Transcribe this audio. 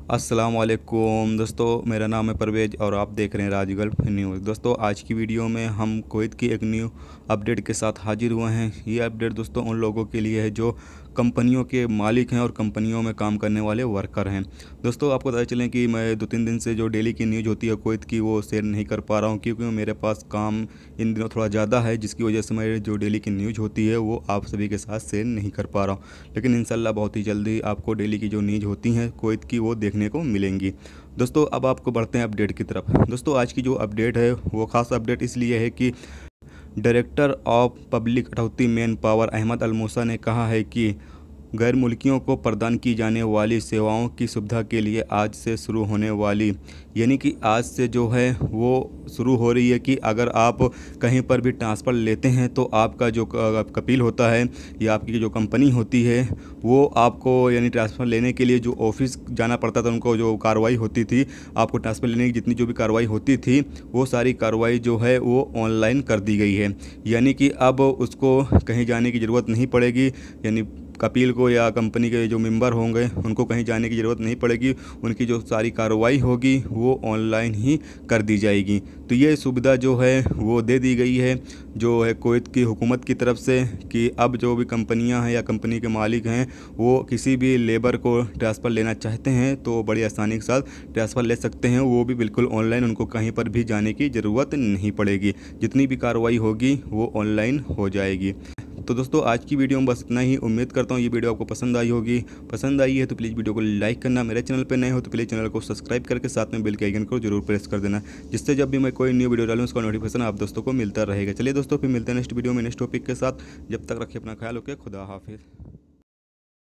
अस्सलाम वालेकुम दोस्तों, मेरा नाम है परवेज़ और आप देख रहे हैं राज गल्फ न्यूज़। दोस्तों, आज की वीडियो में हम कुवैत की एक न्यू अपडेट के साथ हाजिर हुए हैं। ये अपडेट दोस्तों उन लोगों के लिए है जो कंपनियों के मालिक हैं और कंपनियों में काम करने वाले वर्कर हैं। दोस्तों, आपको पता चलें कि मैं 2-3 दिन से जो डेली की न्यूज़ होती है कुवैत की, वो शेयर नहीं कर पा रहा हूँ क्योंकि मेरे पास काम इन दिनों थोड़ा ज़्यादा है, जिसकी वजह से मैं जो डेली की न्यूज़ होती है वो आप सभी के साथ शेयर नहीं कर पा रहा हूँ। लेकिन इंशाल्लाह बहुत ही जल्दी आपको डेली की जो न्यूज़ होती हैं कुवैत की वो देखने को मिलेंगी। दोस्तों, अब आपको बढ़ते हैं अपडेट की तरफ। दोस्तों, आज की जो अपडेट है वो ख़ास अपडेट इसलिए है कि director of public authority manpower Ahmed Al Musa ने कहा है कि गैर मुल्कियों को प्रदान की जाने वाली सेवाओं की सुविधा के लिए आज से शुरू होने वाली, यानी कि आज से जो है वो शुरू हो रही है कि अगर आप कहीं पर भी ट्रांसफ़र लेते हैं तो आपका जो कपील होता है या आपकी जो कंपनी होती है वो आपको यानी ट्रांसफ़र लेने के लिए जो ऑफिस जाना पड़ता था, उनको जो कार्रवाई होती थी, आपको ट्रांसफ़र लेने की जितनी जो भी कार्रवाई होती थी वो सारी कार्रवाई जो है वो ऑनलाइन कर दी गई है। यानी कि अब उसको कहीं जाने की ज़रूरत नहीं पड़ेगी, यानी कपील को या कंपनी के जो मेंबर होंगे उनको कहीं जाने की ज़रूरत नहीं पड़ेगी। उनकी जो सारी कार्रवाई होगी वो ऑनलाइन ही कर दी जाएगी। तो ये सुविधा जो है वो दे दी गई है जो है कुवैत की हुकूमत की तरफ से कि अब जो भी कंपनियां हैं या कंपनी के मालिक हैं वो किसी भी लेबर को ट्रांसफ़र लेना चाहते हैं तो बड़ी आसानी के साथ ट्रांसफ़र ले सकते हैं, वो भी बिल्कुल ऑनलाइन। उनको कहीं पर भी जाने की ज़रूरत नहीं पड़ेगी। जितनी भी कार्रवाई होगी वो ऑनलाइन हो जाएगी। तो दोस्तों, आज की वीडियो में बस इतना ही। उम्मीद करता हूँ ये वीडियो आपको पसंद आई होगी। पसंद आई है तो प्लीज़ वीडियो को लाइक करना, मेरे चैनल पर नए हो तो प्लीज़ चैनल को सब्सक्राइब करके साथ में बेल के आइकन को जरूर प्रेस कर देना, जिससे जब भी मैं कोई न्यू वीडियो डालूँ उसका नोटिफिकेशन आप दोस्तों को मिलता रहेगा। चलिए दोस्तों, फिर मिलते हैं नेक्स्ट वीडियो में नेक्स्ट टॉपिक के साथ। जब तक रखिए अपना ख्याल, ओके, खुदा हाफिज़।